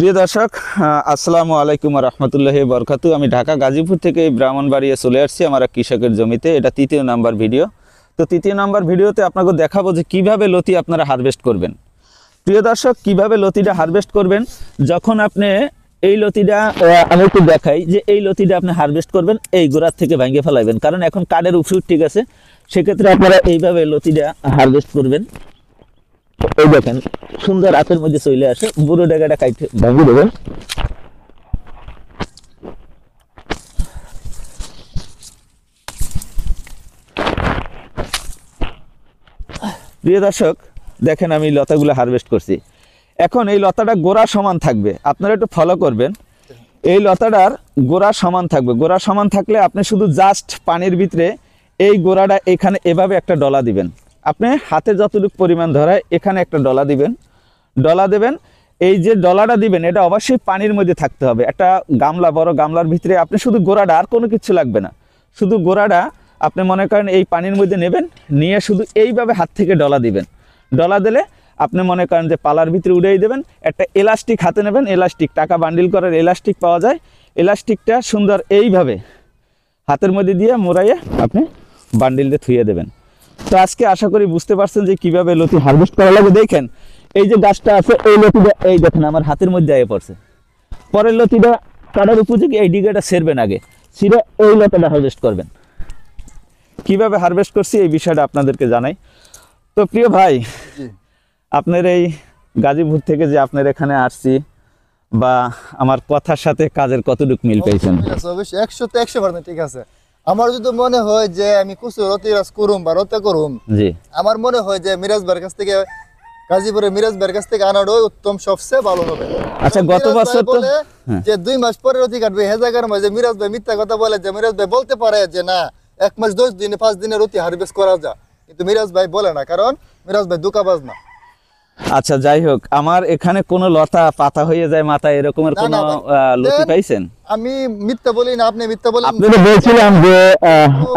প্রিয় দর্শক, আসসালামু আলাইকুম রহমতুল্লাহি বরকাতু। আমি ঢাকা গাজীপুর থেকে ব্রাহ্মণবাড়িয়া চলে আসছি আমার এক কৃষকের জমিতে। এটা তৃতীয় নাম্বার ভিডিও। তো তৃতীয় নাম্বার ভিডিওতে আপনাকে দেখাবো যে কিভাবে লতি আপনারা হারভেস্ট করবেন। প্রিয় দর্শক, কিভাবে লতিটা হারভেস্ট করবেন, যখন আপনি এই লতিটা আমি একটু দেখাই যে এই লতিটা আপনি হারভেস্ট করবেন, এই গোড়ার থেকে ভেঙে ফেলাইবেন, কারণ এখন কাঠের উপসুর ঠিক আছে। সেক্ষেত্রে আপনারা এইভাবে লতিটা হারভেস্ট করবেন। এই দেখেন সুন্দর হাতের মধ্যে চলে আসে, বুড়ো ডেগাটা কাইটে ভাঙিয়ে দেবেন। প্রিয় দর্শক, দেখেন আমি লতাগুলো হারভেস্ট করছি। এখন এই লতাটা গোড়া সমান থাকবে, আপনারা একটু ফলো করবেন। এই লতাটার গোড়া সমান থাকবে। গোড়া সমান থাকলে আপনি শুধু জাস্ট পানির ভিতরে এই গোড়াটা এখানে এভাবে একটা ডলা দিবেন। আপনি হাতে যতটুকু পরিমাণ ধরায় এখানে একটা ডলা দিবেন। ডলা দেবেন, এই যে ডলাটা দিবেন এটা অবশ্যই পানির মধ্যে থাকতে হবে। একটা গামলা, বড় গামলার ভিতরে আপনি শুধু গোড়াটা, আর কোনো কিছু লাগবে না, শুধু গোড়াটা আপনি মনে করেন এই পানির মধ্যে নেবেন, নিয়ে শুধু এইভাবে হাত থেকে ডলা দিবেন। ডলা দিলে আপনি মনে করেন যে পালার ভিতরে উড়িয়ে দেবেন। একটা এলাস্টিক হাতে নেবেন, এলাস্টিক, টাকা বান্ডিল করার এলাস্টিক পাওয়া যায়। এলাস্টিকটা সুন্দর এইভাবে হাতের মধ্যে দিয়ে মোড়াইয়ে আপনি বান্ডিলটা থুয়ে দেবেন। তো আজকে আশা করি বুঝতে পারছেন যে কিভাবে লতি হারভেস্ট করা লাগে। দেখেন এই যে গাছটা আছে, এই লতিটা এই দেখেন আমার হাতের মধ্যে আয়ে পড়ছে। পরের লতিটা কাটার উপযোগী, এই ডিগাটা সেরবেন, আগে সিরে এই লতাটা হারভেস্ট করবেন। কিভাবে হারভেস্ট করছি এই বিষয়টা আপনাদেরকে জানাই। তো প্রিয় ভাই, আপনার এই গাজীপুর থেকে যে আপনার এখানে আসছি, বা আমার কথার সাথে কাজের কতটুকু মিল পেয়েছেন? 100% ঠিক আছে। আমার যদি মনে হয় যে আমি কিছু রতিরাজ করুম বা রতে করুম, জি, আমার মনে হয় যে মিরাজ ভাইয়ের কাছ থেকে, গাজীপুরের মিরাজ ভাইয়ের কাছ থেকে আনাটাই উত্তম, সবচেয়ে ভালো হবে। আচ্ছা, গত বছর তো যে 2 মাস পরে রতি কাটবে, হে জায়গার মাঝে মিরাজ ভাই মিথ্যা কথা বলে, যে মিরাজ ভাই বলতে পারে যে না 1 মাস 10 দিনে 5 দিনে রতি হারভেস্ট করা যায়, কিন্তু মিরাজ ভাই বলে না, কারণ মিরাজ ভাই ধোঁকাবাজ না। আচ্ছা, যাই হোক, আমার এখানে কোনো লতা পাতা হয়ে যায় মাথায়, এরকমের কোনো লতি পাইছেন? আমি মিথ্যা বলি না, আপনি মিথ্যা বলেন। আপনি তো বলছিলাম যে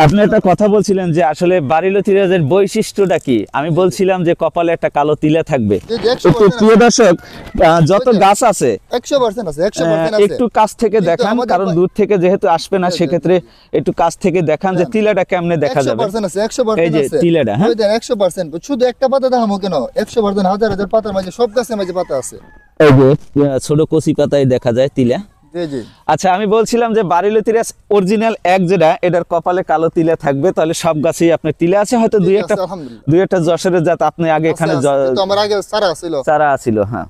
আপনি একটা কথা বলছিলেন যে আসলে বাড়ি লতিরাজের বৈশিষ্ট্যটা কি। আমি বলছিলাম যে কপালে একটা কালো তিলে থাকবে। প্রিয় দর্শক, যত গাছ আছে 100% আছে, 100% আছে। একটু কাছ থেকে দেখান, কারণ দূর থেকে যেহেতু আসবে না, সেক্ষেত্রে একটু কাছ থেকে দেখান যে তিলাটা কেমনে দেখা যাবে। 100% আছে, 100% এই যে তিলাটা, হ্যাঁ, 100%। শুধু একটা পাতা দেখামো কেন, 100% হাজার হাজার পাতার মাঝে, সব গাছের মাঝে পাতা আছে। এই যে ছোট কচি পাতায় দেখা যায় তিলা। আচ্ছা, আমি বলছিলাম যে বাড়ি লতিরাজ অরিজিনাল এক যেটা, এটার কপালে কালো তিলে থাকবে, তাহলে সব গাছেই আপনার তিলে আছে। হয়তো দুই একটা যশোরের জাত আপনি আগে এখানে চারা আছিল। হ্যাঁ,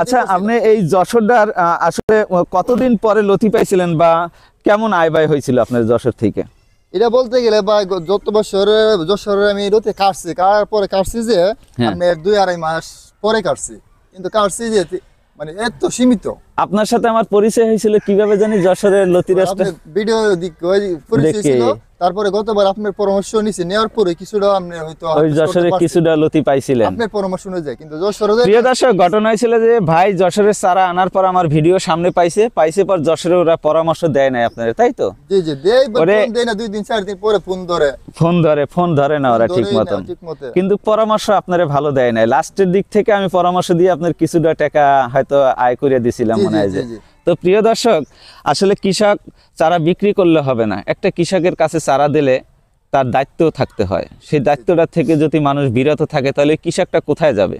আচ্ছা, আপনি এই যশোরটার আসলে কতদিন পরে লতি পাইছিলেন, বা কেমন আয় ব্যয় হয়েছিল আপনার যশোর থেকে? এটা বলতে গেলে বা যত বছরে যশোরে আমি লতি কাটছি, কাটার পরে কাটছি যে আপনার 2-2.5 মাস পরে কাটছি, কিন্তু কাটছি যে মানে এত সীমিত। আপনার সাথে আমার পরিচয় হয়েছিল কিভাবে জানি, যশোরের লতিরাজটা ভিডিও পরিচয় ছিল। তারপরে গতবার আপনার পরামর্শ নিছি, নেওয়ার পরে কিছুটা আপনি হয়তো ওই যশোরে কিছুটা লতি পাইছিলেন, আপনার পরামর্শ অনুযায়ী। কিন্তু যশোরে প্রিয় দর্শক, ঘটনা হয়েছিল যে ভাই যশোরের চারা আনার পর আমার ভিডিও সামনে পাইছে পর যশোরে ওরা পরামর্শ দেয় না আপনাদের, তাই তো? জি জি, দেয় না, 2 দিন 4 দিন পরে ফোন ধরে না ওরা ঠিক মতন, কিন্তু পরামর্শ আপনারে ভালো দেয় না। লাস্টের দিক থেকে আমি পরামর্শ দিয়ে আপনার কিছুটা টাকা হয়তো আয় করে দিছিলাম মনে হয় যে। তো প্রিয় দর্শক, আসলে কৃষক চারা বিক্রি করলে হবে না, একটা কৃষকের কাছে চারা দিলে তার দায়িত্ব থাকতে হয়। সেই দায়িত্বটা থেকে যদি মানুষ বিরত থাকে, তাহলে কৃষকটা কোথায় যাবে?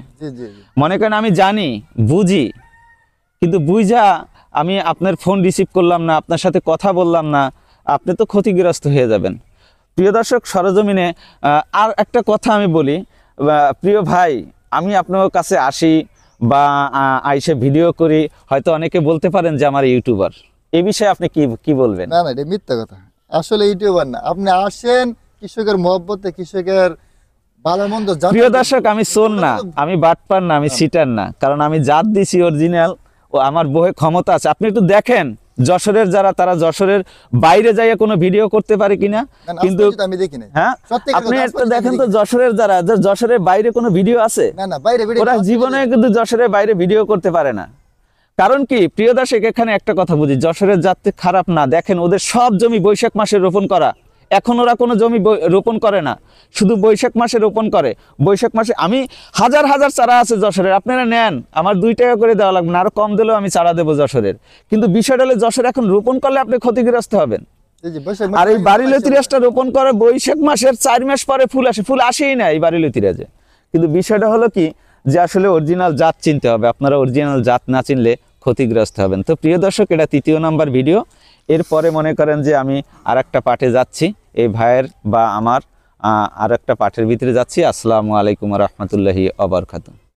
মনে করেন আমি জানি, বুঝি, কিন্তু বুঝা আমি আপনার ফোন রিসিভ করলাম না, আপনার সাথে কথা বললাম না, আপনি তো ক্ষতিগ্রস্ত হয়ে যাবেন। প্রিয় দর্শক, সরজমিনে আর একটা কথা আমি বলি, প্রিয় ভাই, আমি আপনার কাছে আসি বা আইসে ভিডিও করি, হয়তো অনেকে বলতে পারেন যে আমার ইউটিউবার। এই বিষয়ে আপনি কি বলবেন? না না, এটা মিথ্যা কথা। আসলে ইউটিউবার না, আপনি আসেন কৃষকের মহব্বতে, কৃষকের ভালো মন্দ। প্রিয় দর্শক, আমি চোর না, আমি বাটপার না, আমি সিটার না, কারণ আমি জাত দিছি অরিজিনাল, ও আমার বহে ক্ষমতা আছে। আপনি একটু দেখেন যশোরের যারা, তারা যশোরের বাইরে যাইয়া কোনো ভিডিও করতে পারে কিনা, কিন্তু আমি দেখি না। হ্যাঁ, আপনি একটু দেখেন তো যশোরের যারা, যশোরের বাইরে কোনো ভিডিও আছে? না না, বাইরে ওরা জীবনে কিন্তু যশোরের বাইরে ভিডিও করতে পারে না। কারণ কি প্রিয় দর্শক, এখানে একটা কথা বুঝি, যশোরের জাত খারাপ না। দেখেন ওদের সব জমি বৈশাখ মাসে রোপণ করা, এখন ওরা কোনো জমি রোপণ করে না, শুধু বৈশাখ মাসে রোপণ করে। বৈশাখ মাসে আমি হাজার হাজার চারা আছে যশোরের, আপনারা নেন, আমার 2 টাকা করে দেওয়া লাগবে না, আরও কম দিলেও আমি চারা দেবো যশোরের। কিন্তু বিষয়টা হলে যশোর এখন রোপণ করলে আপনি ক্ষতিগ্রস্ত হবেন। আর এই বাড়িলতিরাজটা রোপণ করে বৈশাখ মাসের 4 মাস পরে ফুল আসে, ফুল আসেই না এই বাড়িলতিরাজে। কিন্তু বিষয়টা হলো কি যে আসলে অরিজিনাল জাত চিনতে হবে, আপনারা অরিজিনাল জাত না চিনলে ক্ষতিগ্রস্ত হবেন। তো প্রিয় দর্শক, এটা 3য় নাম্বার ভিডিও। এরপরে মনে করেন যে আমি আরেকটা পাঠে যাচ্ছি, এই ভাইয়ের বা আমার আরেকটা পাঠের ভিতরে যাচ্ছি। আসসালামু আলাইকুম ওয়া রাহমাতুল্লাহি ওয়া বারাকাতুহু।